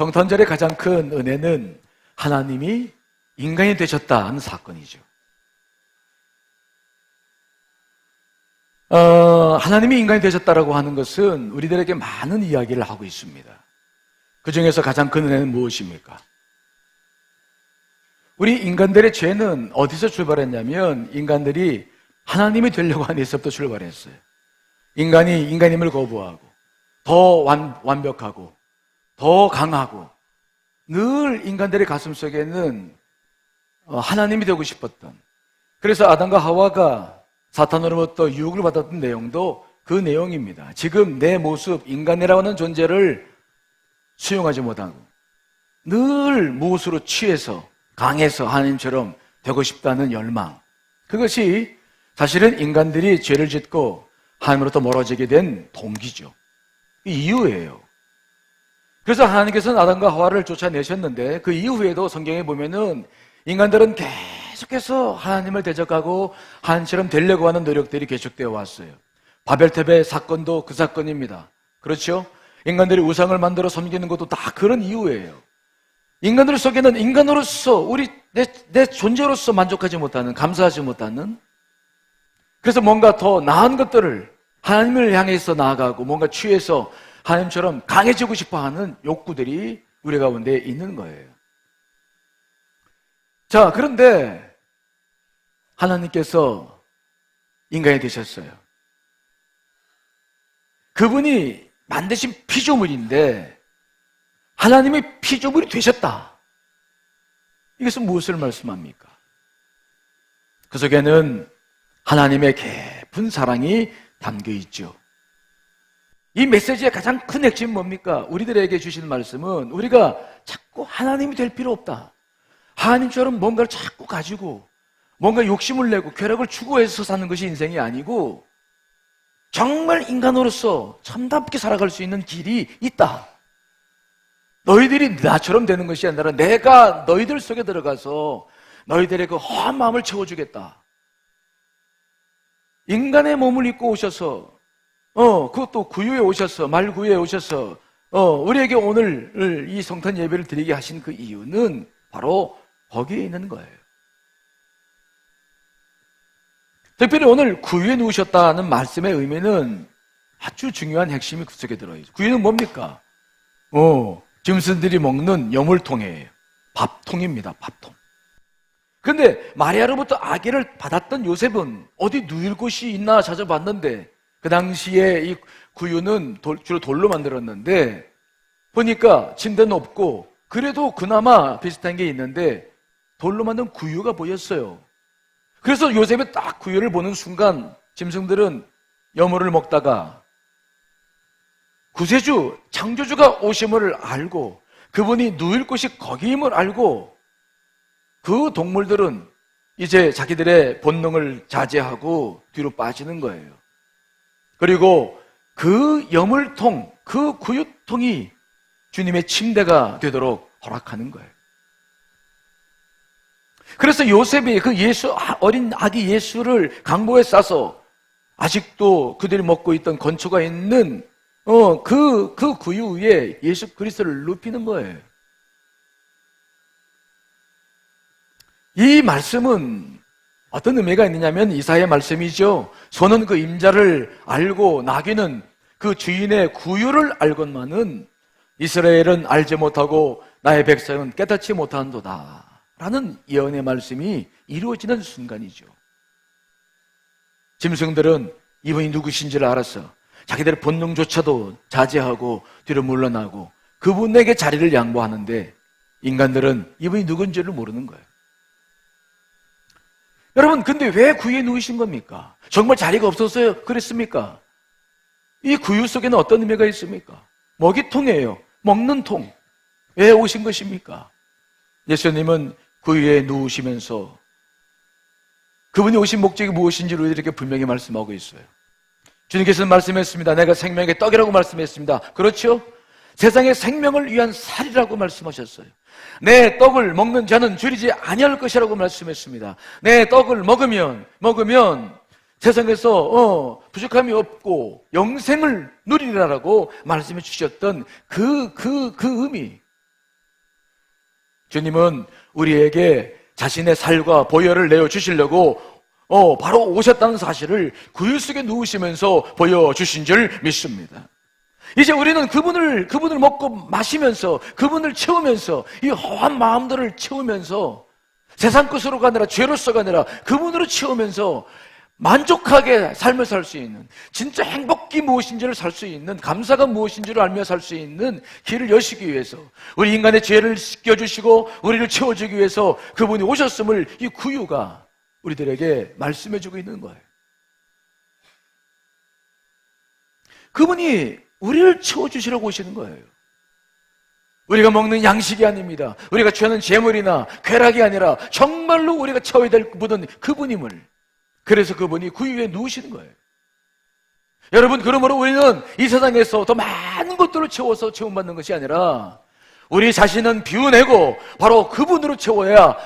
성탄절의 가장 큰 은혜는 하나님이 인간이 되셨다는 사건이죠. 하나님이 인간이 되셨다라고 하는 것은 우리들에게 많은 이야기를 하고 있습니다. 그 중에서 가장 큰 은혜는 무엇입니까? 우리 인간들의 죄는 어디서 출발했냐면 인간들이 하나님이 되려고 하는 데서부터 출발했어요. 인간이 인간임을 거부하고 더 완벽하고 더 강하고 늘 인간들의 가슴 속에는 하나님이 되고 싶었던, 그래서 아담과 하와가 사탄으로부터 유혹을 받았던 내용도 그 내용입니다. 지금 내 모습, 인간이라고 하는 존재를 수용하지 못하고 늘 무엇으로 취해서 강해서 하나님처럼 되고 싶다는 열망, 그것이 사실은 인간들이 죄를 짓고 하나님으로부터 멀어지게 된 동기죠. 이유예요. 그래서 하나님께서는 아담과 하와를 쫓아내셨는데 그 이후에도 성경에 보면은 인간들은 계속해서 하나님을 대적하고 하나님처럼 되려고 하는 노력들이 계속되어 왔어요. 바벨탑의 사건도 그 사건입니다. 그렇죠? 인간들이 우상을 만들어 섬기는 것도 다 그런 이유예요. 인간들 속에는 인간으로서 내 존재로서 만족하지 못하는, 감사하지 못하는, 그래서 뭔가 더 나은 것들을 하나님을 향해서 나아가고 뭔가 취해서 하나님처럼 강해지고 싶어하는 욕구들이 우리 가운데 있는 거예요. 자, 그런데 하나님께서 인간이 되셨어요. 그분이 만드신 피조물인데 하나님의 피조물이 되셨다. 이것은 무엇을 말씀합니까? 그 속에는 하나님의 깊은 사랑이 담겨 있죠. 이 메시지의 가장 큰 핵심은 뭡니까? 우리들에게 주신 말씀은 우리가 자꾸 하나님이 될 필요 없다. 하나님처럼 뭔가를 자꾸 가지고 뭔가 욕심을 내고 쾌락을 추구해서 사는 것이 인생이 아니고 정말 인간으로서 참답게 살아갈 수 있는 길이 있다. 너희들이 나처럼 되는 것이 아니라 내가 너희들 속에 들어가서 너희들의 그 허한 마음을 채워주겠다. 인간의 몸을 입고 오셔서 그것도 구유에 오셔서, 말구유에 오셔서 우리에게 오늘 이 성탄 예배를 드리게 하신 그 이유는 바로 거기에 있는 거예요. 특별히 오늘 구유에 누우셨다는 말씀의 의미는 아주 중요한 핵심이 그 속에 들어있어요. 구유는 뭡니까? 짐승들이 먹는 여물통이에요. 밥통입니다. 밥통. 근데 마리아로부터 아기를 받았던 요셉은 어디 누일 곳이 있나 찾아봤는데 그 당시에 이 구유는 주로 돌로 만들었는데 보니까 침대는 없고 그래도 그나마 비슷한 게 있는데 돌로 만든 구유가 보였어요. 그래서 요셉이 딱 구유를 보는 순간 짐승들은 여물을 먹다가 구세주, 창조주가 오심을 알고 그분이 누일 곳이 거기임을 알고 그 동물들은 이제 자기들의 본능을 자제하고 뒤로 빠지는 거예요. 그리고 그 여물통, 그 구유통이 주님의 침대가 되도록 허락하는 거예요. 그래서 요셉이 그 어린 아기 예수를 강보에 싸서 아직도 그들이 먹고 있던 건초가 있는 그 구유 위에 예수 그리스도를 눕히는 거예요. 이 말씀은 어떤 의미가 있느냐면 이사야의 말씀이죠. 소는 그 임자를 알고 나귀는 그 주인의 구유를 알건만은 이스라엘은 알지 못하고 나의 백성은 깨닫지 못한도다 라는 예언의 말씀이 이루어지는 순간이죠. 짐승들은 이분이 누구신지를 알아서 자기들의 본능조차도 자제하고 뒤로 물러나고 그분에게 자리를 양보하는데 인간들은 이분이 누군지를 모르는 거예요. 여러분, 근데 왜 구유에 누우신 겁니까? 정말 자리가 없어서요? 그랬습니까? 이 구유 속에는 어떤 의미가 있습니까? 먹이통이에요. 먹는 통. 왜 오신 것입니까? 예수님은 구유에 누우시면서 그분이 오신 목적이 무엇인지를 우리들에게 분명히 말씀하고 있어요. 주님께서는 말씀했습니다. 내가 생명의 떡이라고 말씀했습니다. 그렇죠? 세상의 생명을 위한 살이라고 말씀하셨어요. 내 떡을 먹는 자는 줄이지 아니할 것이라고 말씀했습니다. 내 떡을 먹으면 세상에서 부족함이 없고 영생을 누리리라라고 말씀해 주셨던 그 의미. 주님은 우리에게 자신의 살과 보혈을 내어주시려고 바로 오셨다는 사실을 구유 속에 누우시면서 보여주신 줄 믿습니다. 이제 우리는 그분을 먹고 마시면서, 그분을 채우면서, 이 허한 마음들을 채우면서, 세상 것으로가 아니라 죄로서가 아니라 그분으로 채우면서 만족하게 삶을 살 수 있는, 진짜 행복이 무엇인지를 살 수 있는, 감사가 무엇인지를 알며 살 수 있는 길을 여시기 위해서, 우리 인간의 죄를 씻겨주시고 우리를 채워주기 위해서 그분이 오셨음을 이 구유가 우리들에게 말씀해주고 있는 거예요. 그분이 우리를 채워주시려고 오시는 거예요. 우리가 먹는 양식이 아닙니다. 우리가 취하는 재물이나 쾌락이 아니라 정말로 우리가 채워야 될 분은 그분임을, 그래서 그분이 구유에 누우시는 거예요. 여러분, 그러므로 우리는 이 세상에서 더 많은 것들을 채워서 채움받는 것이 아니라 우리 자신은 비워내고 바로 그분으로 채워야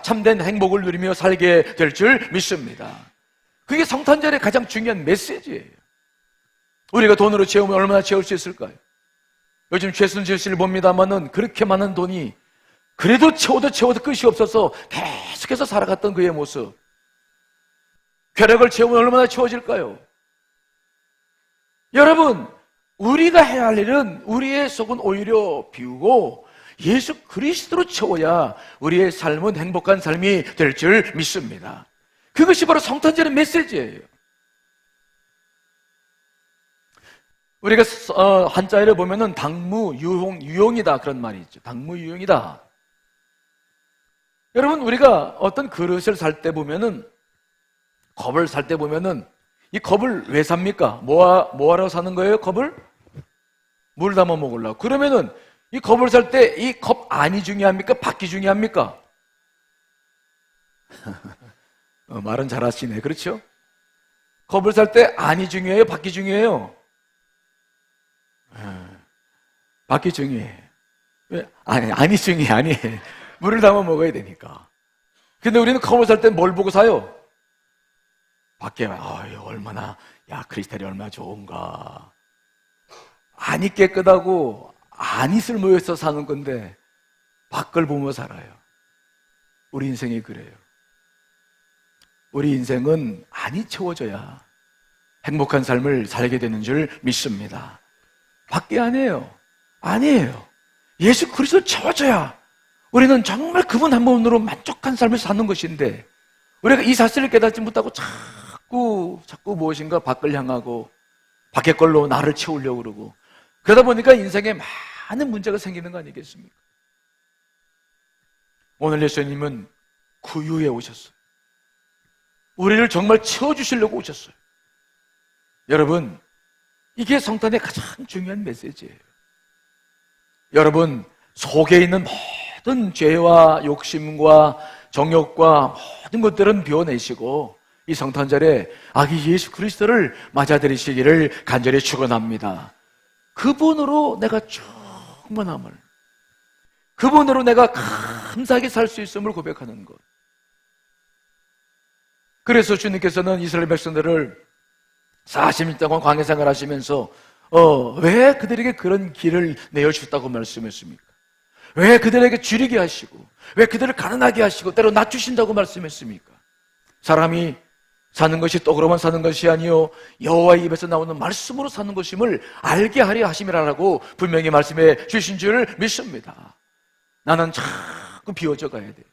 참된 행복을 누리며 살게 될 줄 믿습니다. 그게 성탄절의 가장 중요한 메시지예요. 우리가 돈으로 채우면 얼마나 채울 수 있을까요? 요즘 최순실 씨를 봅니다만은 그렇게 많은 돈이 그래도 채워도 끝이 없어서 계속해서 살아갔던 그의 모습, 쾌락을 채우면 얼마나 채워질까요? 여러분, 우리가 해야 할 일은 우리의 속은 오히려 비우고 예수 그리스도로 채워야 우리의 삶은 행복한 삶이 될 줄 믿습니다. 그것이 바로 성탄절의 메시지예요. 우리가 한자를 보면은 당무유용이다 그런 말이 있죠. 당무유용이다. 여러분, 우리가 어떤 그릇을 살 때 보면은, 컵을 살 때 보면은 이 컵을 왜 삽니까? 뭐하러 사는 거예요? 컵을? 물 담아 먹으려고. 그러면은 이 컵을 살 때 이 컵 안이 중요합니까? 밖이 중요합니까? 말은 잘하시네. 그렇죠? 컵을 살 때 안이 중요해요? 밖이 중요해요? 밖이 중요해. 왜? 안이 중요해. 아니에요. 물을 담아 먹어야 되니까. 근데 우리는 컵을 살 때 뭘 보고 사요? 밖에, 얼마나, 크리스탈이 얼마나 좋은가. 안이 깨끗하고 안이 쓸모있어 사는 건데 밖을 보며 살아요. 우리 인생이 그래요. 우리 인생은 안이 채워져야 행복한 삶을 살게 되는 줄 믿습니다. 밖이 아니에요. 아니에요. 예수 그리스도를 채워줘야 우리는 정말 그분 한 분으로 만족한 삶을 사는 것인데, 우리가 이 사실을 깨닫지 못하고 자꾸 무엇인가 밖을 향하고 밖의 걸로 나를 채우려고 그러고, 그러다 보니까 인생에 많은 문제가 생기는 거 아니겠습니까? 오늘 예수님은 구유에 오셨어요. 우리를 정말 채워주시려고 오셨어요. 여러분, 이게 성탄의 가장 중요한 메시지예요. 여러분, 속에 있는 모든 죄와 욕심과 정욕과 모든 것들은 비워내시고 이 성탄절에 아기 예수 그리스도를 맞아들이시기를 간절히 축원합니다. 그분으로 내가 충만함을, 그분으로 내가 감사하게 살 수 있음을 고백하는 것. 그래서 주님께서는 이스라엘 백성들을 40일 동안 광야 생활하시면서 왜 그들에게 그런 길을 내어주셨다고 말씀했습니까? 왜 그들에게 줄이게 하시고, 왜 그들을 가난하게 하시고 때로 낮추신다고 말씀했습니까? 사람이 사는 것이 떡으로만 사는 것이 아니요 여호와의 입에서 나오는 말씀으로 사는 것임을 알게 하려 하심이라고 분명히 말씀해 주신 줄 믿습니다. 나는 자꾸 비워져 가야 돼요.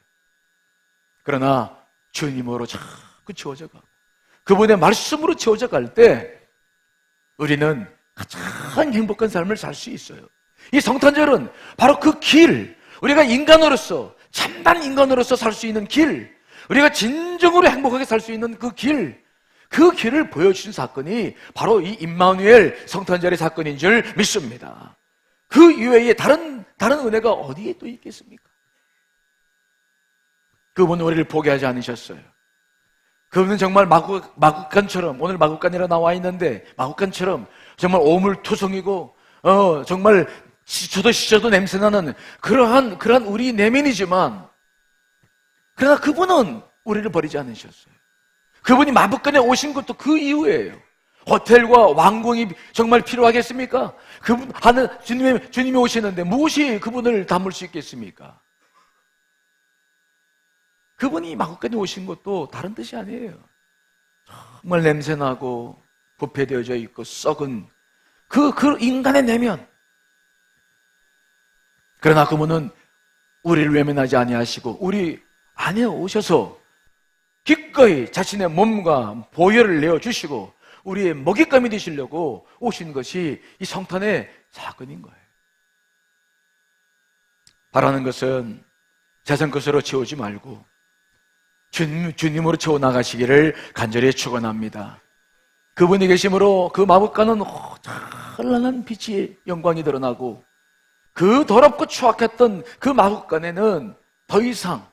그러나 주님으로 자꾸 채워져 가고 그분의 말씀으로 채워져 갈 때 우리는 가장 행복한 삶을 살 수 있어요. 이 성탄절은 바로 그 길, 우리가 인간으로서, 참된 인간으로서 살 수 있는 길, 우리가 진정으로 행복하게 살 수 있는 그 길을 보여주신 사건이 바로 이 임마누엘 성탄절의 사건인 줄 믿습니다. 그 이외에 다른 은혜가 어디에 또 있겠습니까? 그분은 우리를 포기하지 않으셨어요. 그분은 정말 마국간처럼, 오늘 마국간이라 나와 있는데 마국간처럼 정말 오물투성이고 정말 씻어도 냄새나는 그러한 우리 내면이지만, 그러나 그분은 우리를 버리지 않으셨어요. 그분이 마국간에 오신 것도 그 이유예요. 호텔과 왕궁이 정말 필요하겠습니까? 그분 주님이 오시는데 무엇이 그분을 담을 수 있겠습니까? 그분이 마구간에 오신 것도 다른 뜻이 아니에요. 정말 냄새나고 부패되어져 있고 썩은 그 인간의 내면. 그러나 그분은 우리를 외면하지 아니하시고 우리 안에 오셔서 기꺼이 자신의 몸과 보혈을 내어주시고 우리의 먹잇감이 되시려고 오신 것이 이 성탄의 사건인 거예요. 바라는 것은 세상 것으로 채우지 말고 주님으로 채워나가시기를 간절히 축원합니다. 그분이 계심으로 그 마법관은 찬란한 빛이 영광이 드러나고 그 더럽고 추악했던 그 마법관에는 더 이상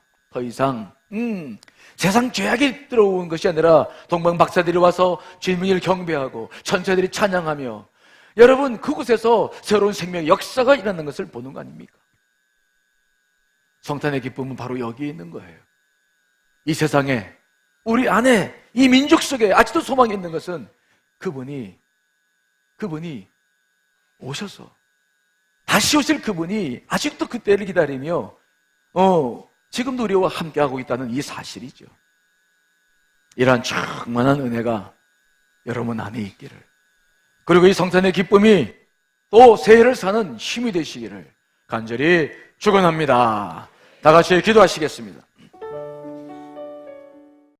세상 죄악이 들어온 것이 아니라 동방 박사들이 와서 주님을 경배하고 천사들이 찬양하며 여러분 그곳에서 새로운 생명의 역사가 일어나는 것을 보는 거 아닙니까? 성탄의 기쁨은 바로 여기에 있는 거예요. 이 세상에 우리 안에 이 민족 속에 아직도 소망이 있는 것은 그분이 오셔서 다시 오실 그분이 아직도 그때를 기다리며 지금도 우리와 함께하고 있다는 이 사실이죠. 이러한 충만한 은혜가 여러분 안에 있기를, 그리고 이 성탄의 기쁨이 또 새해를 사는 힘이 되시기를 간절히 축원합니다. 다 같이 기도하시겠습니다.